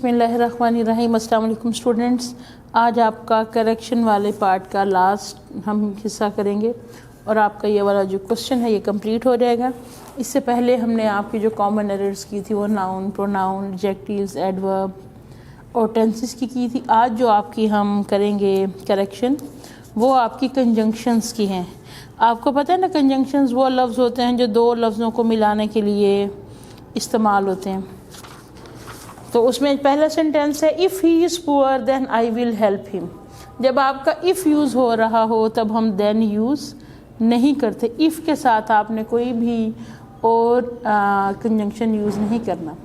बिस्मिल्लाहिर्रहमानिर्रहीम। अस्सलाम वालेकुम स्टूडेंट्स। आज आपका करेक्शन वाले पार्ट का लास्ट हम हिस्सा करेंगे और आपका ये वाला जो क्वेश्चन है ये कंप्लीट हो जाएगा। इससे पहले हमने आपकी जो कॉमन एरर्स की थी वो नाउन, प्रोनाउन, एडजेक्टिव्स, एडवर्ब और टेंसेस की थी। आज जो आपकी हम करेंगे करेक्शन वो आपकी कंजंक्शंस की हैं। आपको पता है ना, कंजंक्शंस वो लफ्ज़ होते हैं जो दो लफ्ज़ों को मिलाने के लिए इस्तेमाल होते हैं। तो उसमें पहला सेंटेंस है if he is poor then I will help him. जब आपका इफ़ यूज़ हो रहा हो तब हम देन यूज़ नहीं करते। इफ़ के साथ आपने कोई भी और कंजंक्शन यूज़ नहीं करना।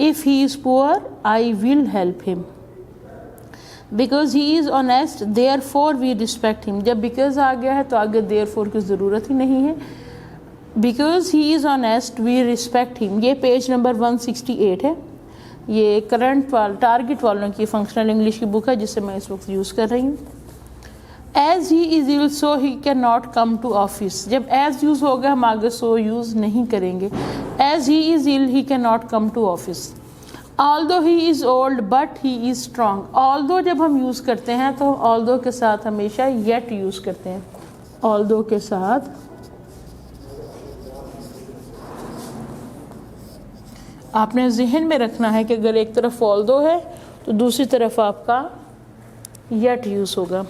If he is poor I will help him. Because he is honest therefore we respect him. जब बिकॉज आ गया है तो आगे देयर फोर की ज़रूरत ही नहीं है। Because he is honest we respect him. ये पेज नंबर 168 है। ये करंट टारगेट वालों की फंक्शनल इंग्लिश की बुक है जिसे मैं इस वक्त यूज़ कर रही हूँ। As he is ill so he can not come to office. जब एज यूज़ होगा हम आगे सो यूज़ नहीं करेंगे। As he is ill he can not come to office. Although he is old but he is strong. Although जब हम use करते हैं तो ऑल्दो के साथ हमेशा येट यूज़ करते हैं। ऑल्दो के साथ आपने जहन में रखना है कि अगर एक तरफ ऑल्दो है तो दूसरी तरफ आपका येट यूज़ होगा।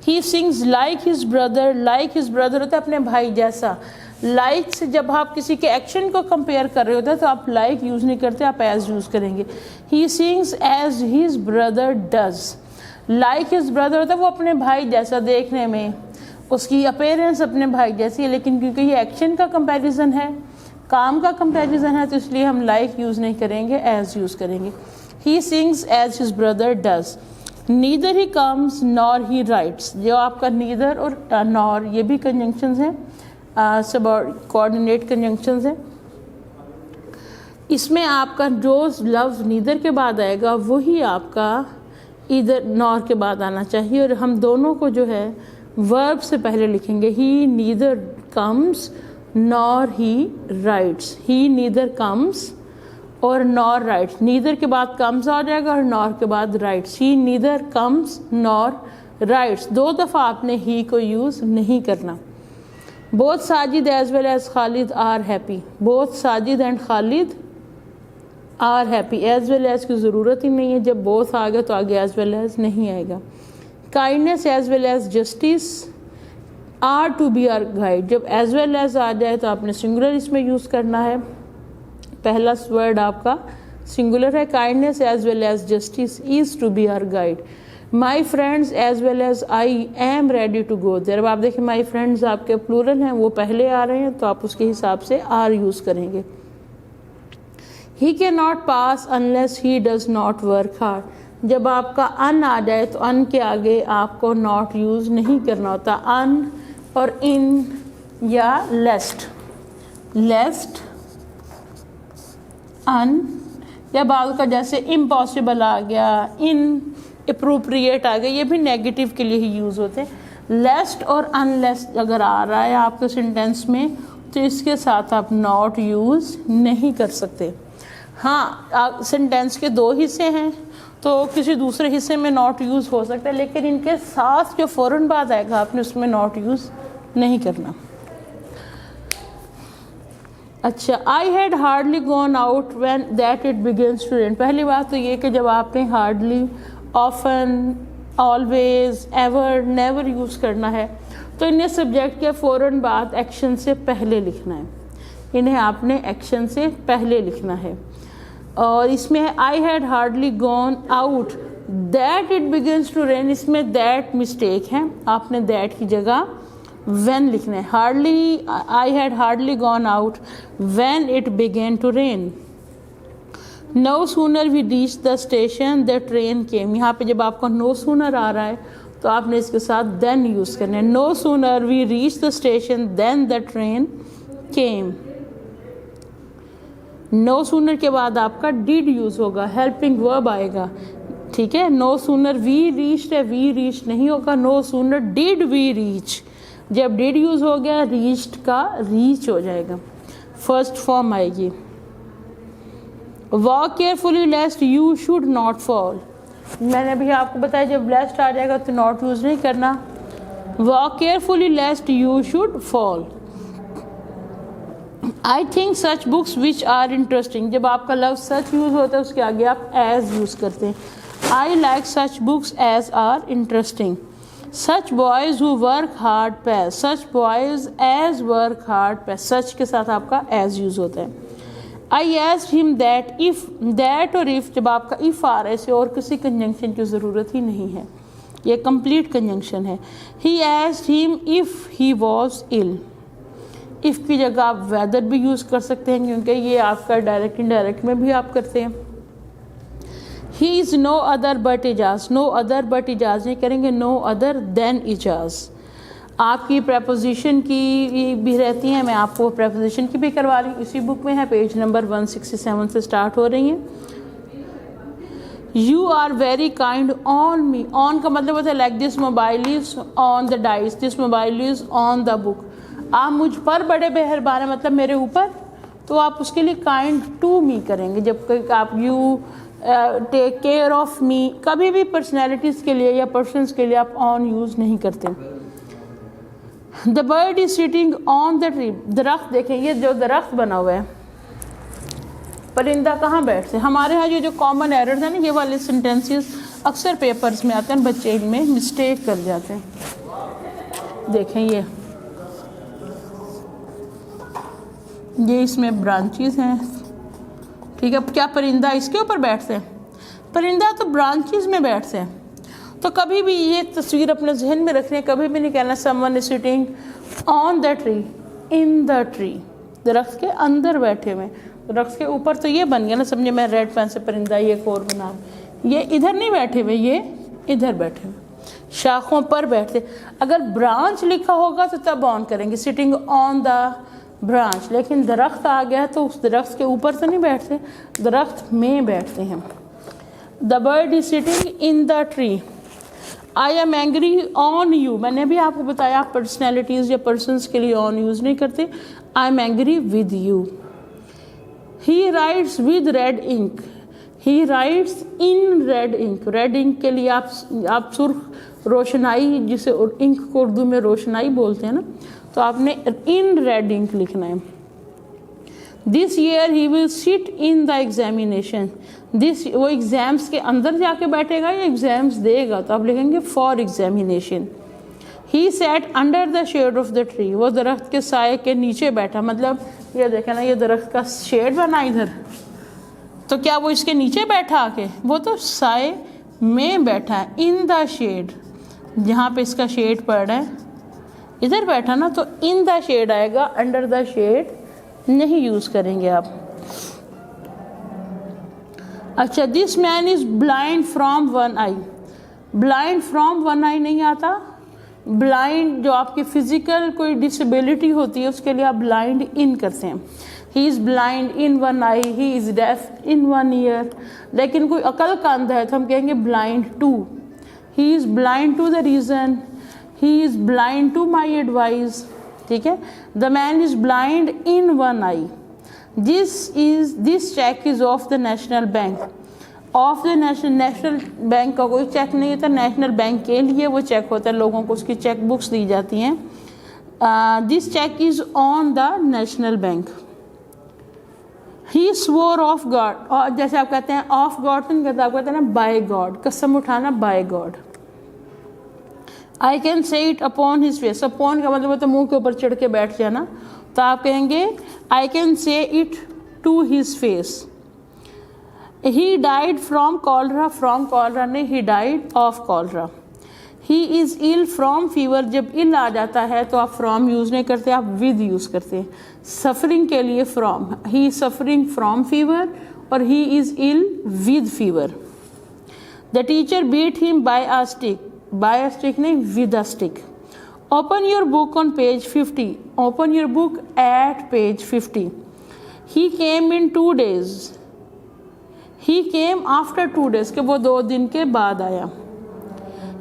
He sings like his brother. Like his brother होता है अपने भाई जैसा। लाइक से जब आप किसी के एक्शन को कंपेयर कर रहे होते हैं तो आप लाइक यूज़ नहीं करते, आप एज यूज़ करेंगे। He sings as his brother does. Like his brother होता है वो अपने भाई जैसा, देखने में उसकी अपीयरेंस अपने भाई जैसी है, लेकिन क्योंकि ये एक्शन का कंपैरिजन है, काम का कंपैरिजन है, तो इसलिए हम लाइक यूज़ नहीं करेंगे, एज यूज़ करेंगे। He sings as his brother does. Neither he comes nor he writes. जो आपका नीदर और नॉर ये भी कंजंक्शंस हैं, सब कोऑर्डिनेट कंजंक्शंस हैं। इसमें आपका जो लफ्ज़ नीदर के बाद आएगा वही आपका इधर नॉर के बाद आना चाहिए। और हम दोनों को जो है वर्ब से पहले लिखेंगे। He neither comes nor he writes. He neither comes और नॉर राइट्स। नीदर के बाद कम्स आ जाएगा और नॉर के बाद writes. He neither comes nor writes. दो दफ़ा आपने ही को यूज़ नहीं करना। Both Sajid as well as Khalid are happy. Both Sajid and Khalid are happy. As well as की ज़रूरत ही नहीं है, जब बोथ आ गया तो आगे एज वेल एज नहीं आएगा। Kindness as well as justice are to be our guide. जब एज वेल एज आ जाए तो आपने सिंगुलर इसमें यूज़ करना है। पहला वर्ड आपका सिंगुलर है। Kindness as well as justice is to be our guide. My friends as well as I am ready to go there. अब आप देखें माई फ्रेंड्स आपके प्लूरल हैं, वो पहले आ रहे हैं तो आप उसके हिसाब से आर यूज़ करेंगे। ही can not pass unless he does not work hard. जब आपका अन आ जाए तो अन के आगे आपको नॉट यूज़ नहीं करना होता। अन और इन या लेस्ट। लेस्ट, अन या बाद का जैसे इम्पॉसिबल आ गया, इन अप्रोप्रिएट आ गया, ये भी नेगेटिव के लिए ही यूज़ होते हैं। लेस्ट और अनलेस्ट अगर आ रहा है आपके सेंटेंस में तो इसके साथ आप नॉट यूज़ नहीं कर सकते। हाँ, सेंटेंस के दो हिस्से हैं तो किसी दूसरे हिस्से में नॉट यूज़ हो सकता है, लेकिन इनके साथ जो फ़ौरन बाद आएगा आपने उसमें नॉट यूज़ नहीं करना। अच्छा, I had hardly gone out when that it begins to rain. पहली बात तो ये कि जब आपने hardly, often, always, ever, never use करना है तो इन्हें सब्जेक्ट के फ़ौरन बाद एक्शन से पहले लिखना है। इन्हें आपने एक्शन से पहले लिखना है। और इसमें है I had hardly gone out that it begins to rain. इसमें दैट मिस्टेक है, आपने दैट की जगह व्हेन लिखना है। Hardly, I had hardly gone out when it began to rain. No sooner we reach the station the train came. यहाँ पे जब आपका नो सूनर आ रहा है तो आपने इसके साथ देन यूज़ करना है। No sooner we reach the station then the train came. No sooner के बाद आपका डिड यूज़ होगा, हेल्पिंग वर्ब आएगा। ठीक है, नो सूनर वी रीच्ड है, वी रीच नहीं होगा। No sooner did we reach. जब डिड यूज़ हो गया रीच्ड का रीच हो जाएगा, फर्स्ट फॉर्म आएगी। Walk carefully lest you should not fall. मैंने भी आपको बताया जब लेस्ट आ जाएगा तो नॉट यूज़ नहीं करना। Walk carefully lest you should fall. I think such books which are interesting, जब आपका लव सच यूज़ होता है उसके आगे आप एज यूज़ करते हैं। I like such books as are interesting. Such boys who work hard pass, such boys as work hard pass, such के साथ आपका एज यूज़ होता है। I asked him that, if that और इफ़ जब आपका इफ़ आ रहा है इसे और किसी कंजंक्शन की ज़रूरत ही नहीं है, ये कंप्लीट कंजंक्शन है। He asked him if he was ill, if की जगह आप वेदर भी यूज़ कर सकते हैं क्योंकि ये आपका डायरेक्ट इनडायरेक्ट में भी आप करते हैं। He is no other but Ijaz, no other but Ijaz नहीं करेंगे, नो अदर देन इजाज़। आपकी प्रेपोजिशन की भी रहती हैं, मैं आपको प्रेपोजिशन की भी करवा रही हूँ, इसी बुक में है, पेज नंबर 167 से स्टार्ट हो रही हैं। You are very kind on me, on का मतलब होता है like this mobile is on the dais, this mobile is on the book. आप मुझ पर बड़े मेहरबान हैं मतलब मेरे ऊपर, तो आप उसके लिए काइंड टू मी करेंगे। जब आप you take care of me, कभी भी पर्सनैलिटीज़ के लिए या पर्सनस के लिए आप ऑन यूज़ नहीं करते। The bird is sitting on the tree, दरख्त देखें, ये जो दरख्त बना हुआ है, परिंदा कहाँ बैठते हैं। हमारे यहाँ ये जो कॉमन एरर्स हैं ना, ये वाले सेंटेंसेस अक्सर पेपर्स में आते हैं, बच्चे इनमें मिस्टेक कर जाते हैं। देखें ये इसमें ब्रांचेस हैं, ठीक है। क्या परिंदा इसके ऊपर बैठते हैं? परिंदा तो ब्रांचेस में बैठते हैं। तो कभी भी ये तस्वीर अपने जहन में रखनी है, कभी भी नहीं कहना someone is sitting on the tree, in the tree, दरख्त के अंदर बैठे हुए। दरख्त के ऊपर तो ये बन गया ना, समझे मैं रेड पेन से परिंदा ये एक और बना, ये इधर नहीं बैठे हुए, ये इधर बैठे हुए, शाखों पर बैठते। अगर ब्रांच लिखा होगा तो तब ऑन करेंगे, सिटिंग ऑन द ब्रांच, लेकिन दरख्त आ गया तो उस दरख्त के ऊपर तो नहीं बैठते, दरख्त में बैठते हैं। The bird is sitting in the tree. I am angry on you, मैंने भी आपको बताया आप पर्सनैलिटीज़ या पर्सनस के लिए ऑन यूज़ नहीं करते। I am angry with you. He writes with red ink, he writes in red ink. Red ink के लिए आप सुर्ख रोशनाई, जिसे इंक को उर्दू में रोशनाई बोलते हैं ना, तो आपने इन रेड इंक लिखना है। This year he will sit in the examination, this वो एग्ज़ाम्स के अंदर जाके बैठेगा या एग्ज़ाम्स देगा, तो आप लिखेंगे for examination. He sat under the shade of the tree, वो दरख्त के साए के नीचे बैठा, मतलब ये देखें ना, ये दरख्त का शेड बना इधर, तो क्या वो इसके नीचे बैठा आके, वो तो साए में बैठा है। इन द शेड, जहाँ पे इसका शेड पड़ रहा है इधर बैठा ना, तो इन द शेड आएगा, अंडर द शेड नहीं यूज़ करेंगे आप। अच्छा, this man is blind from one eye, blind from one eye नहीं आता। ब्लाइंड जो आपकी फिजिकल कोई डिसेबिलिटी होती है उसके लिए आप ब्लाइंड इन करते हैं। He is blind in one eye, he is deaf in one ear. लेकिन कोई अकल का अंधा है तो हम कहेंगे blind to. He is blind to the reason, he is blind to my advice, ठीक है। The man is blind in one eye. This cheque is of the national bank, of the national bank का कोई check नहीं होता, national bank के लिए वो check होता है, लोगों को उसकी चेक बुक्स दी जाती हैं। This cheque is on the national bank. He swore of God, और जैसे आप कहते हैं ऑफ गॉड तो नहीं कहते, आप कहते हैं ना बाय गॉड, कसम उठाना by God. I can say it upon his face, upon का मतलब होता है मुंह के ऊपर चढ़ के बैठ जाना, तो आप कहेंगे I can say it to his face. He died from cholera, from cholera नहीं, he died of cholera. He is ill from fever, जब इल आ जाता है तो आप फ्रॉम यूज़ नहीं करते, आप विद यूज़ करते हैं। सफरिंग के लिए from, he is suffering from fever और he is ill with fever. The teacher beat him by a stick, by a stick नहीं, with a stick. Open your book on page 50, open your book at page 50। He came in 2 days, he came after 2 days, के वो 2 दिन के बाद आया।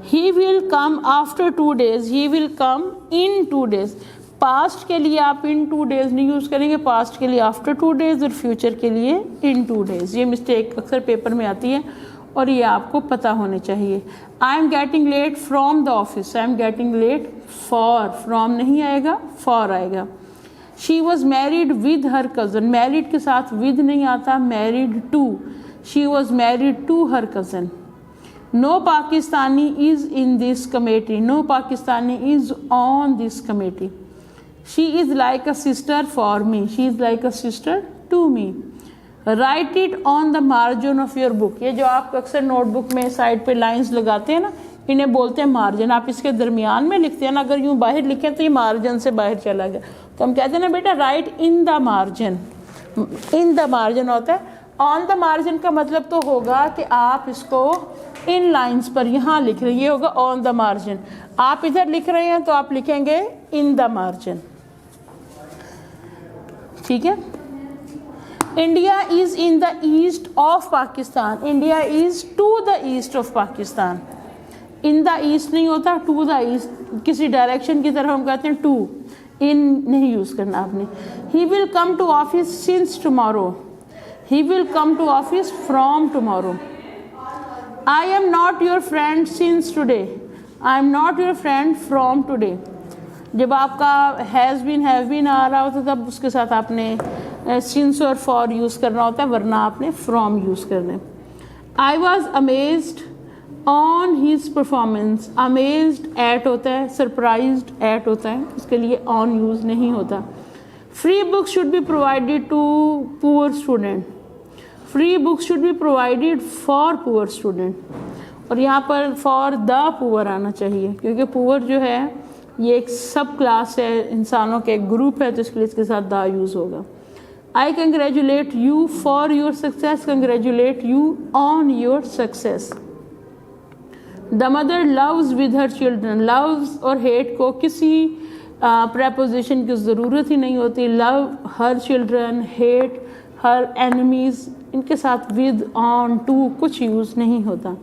He will come after 2 days, he will come in 2 days, past के लिए आप in 2 days नहीं यूज़ करेंगे, पास्ट के लिए आफ्टर 2 days और फ्यूचर के लिए इन 2 days। ये मिस्टेक अक्सर पेपर में आती है और ये आपको पता होने चाहिए। I am getting late from the office, I am getting late for, from नहीं आएगा, फॉर आएगा। She was married with her cousin, married के साथ विद नहीं आता, married to, she was married to her cousin. No Pakistani is in this committee, no Pakistani is on this committee. She is like a sister for me, she is like a sister to me. Write it on the margin of your book, ये जो आप अक्सर notebook में side पे lines लगाते हैं ना, इन्हें बोलते हैं मार्जिन। आप इसके दरमियान में लिखते हैं ना, अगर यूँ बाहर लिखें तो ये मार्जिन से बाहर चला गया, तो हम कहते हैं ना बेटा right in the margin, in the margin होता है। ऑन द मार्जिन का मतलब तो होगा कि आप इसको इन लाइंस पर यहाँ लिख रहे हैं, ये होगा ऑन द मार्जिन। आप इधर लिख रहे हैं तो आप लिखेंगे इन द मार्जिन, ठीक है। India is in the east of Pakistan, India is to the east of Pakistan. In the east नहीं होता, टू द ईस्ट, किसी डायरेक्शन की तरफ हम कहते हैं टू, इन नहीं यूज करना आपने। He will come to office since tomorrow, he will come to office from tomorrow. I am not your friend since today, I am not your friend from today. जब आपका हैज़ बीन हैव बीन आ रहा होता तब उसके साथ आपने since और फॉर यूज़ करना होता है, वरना आपने फ्रॉम यूज़ करना है। I was amazed on his performance, amazed at होता है, सरप्राइज्ड एट होता है, इसके लिए ऑन यूज़ नहीं होता। Free books should be provided to poor student, free books should be provided for poor student, और यहाँ पर फॉर द पुअर आना चाहिए, क्योंकि पुअर जो है ये एक सब क्लास है, इंसानों के एक ग्रुप है, तो इसके लिए इसके साथ द यूज़ होगा। आई congratulate you for your success, congratulate you on your success. The mother loves with her children, loves और हेट को किसी प्रेपोजिशन की ज़रूरत ही नहीं होती। Love her children, hate her enemies, इनके साथ विद, ऑन, टू कुछ यूज़ नहीं होता।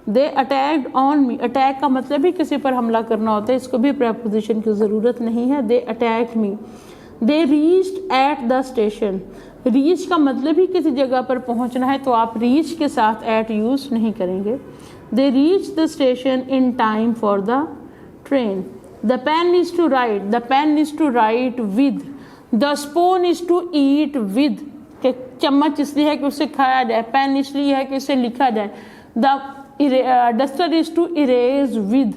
दे अटैक्ड ऑन मी, अटैक का मतलब भी किसी पर हमला करना होता है, इसको भी प्रेपोजिशन की ज़रूरत नहीं है। They attacked me. They reached at the station, reach का मतलब ही किसी जगह पर पहुंचना है, तो आप रीच के साथ एट यूज़ नहीं करेंगे। They reach the station in time for the train. The pen is to write, the pen is to write with. The spoon is to eat with, कि चम्मच इसलिए है कि उससे खाया जाए, पेन इसलिए है कि उससे लिखा जाए। The duster is to erase with,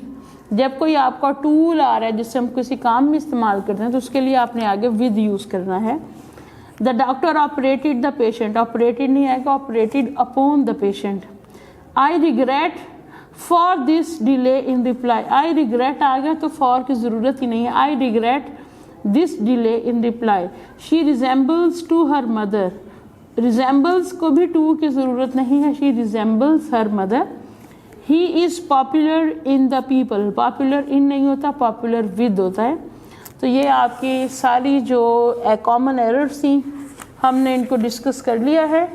जब कोई आपका टूल आ रहा है जिससे हम किसी काम में इस्तेमाल करते हैं तो उसके लिए आपने आगे विद यूज़ करना है। The doctor operated the patient, operated नहीं आएगा, operated upon the patient. I regret for this delay in reply, I regret आ गया तो फॉर की ज़रूरत ही नहीं है। I regret this delay in reply. She resembles to her mother, resembles को भी टू की ज़रूरत नहीं है, she resembles her mother. He is popular in the people, popular in नहीं होता, पॉपुलर विद होता है। तो ये आपकी सारी जो कॉमन एरर्स थी हमने इनको डिस्कस कर लिया है।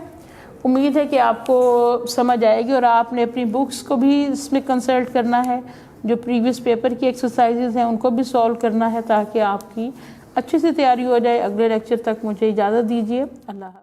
उम्मीद है कि आपको समझ आएगी और आपने अपनी बुक्स को भी इसमें कंसल्ट करना है, जो प्रीवियस पेपर की एक्सरसाइजेज हैं उनको भी सॉल्व करना है, ताकि आपकी अच्छी सी तैयारी हो जाए। अगले लेक्चर तक मुझे इजाज़त दीजिए। अल्लाह हाफ़िज़।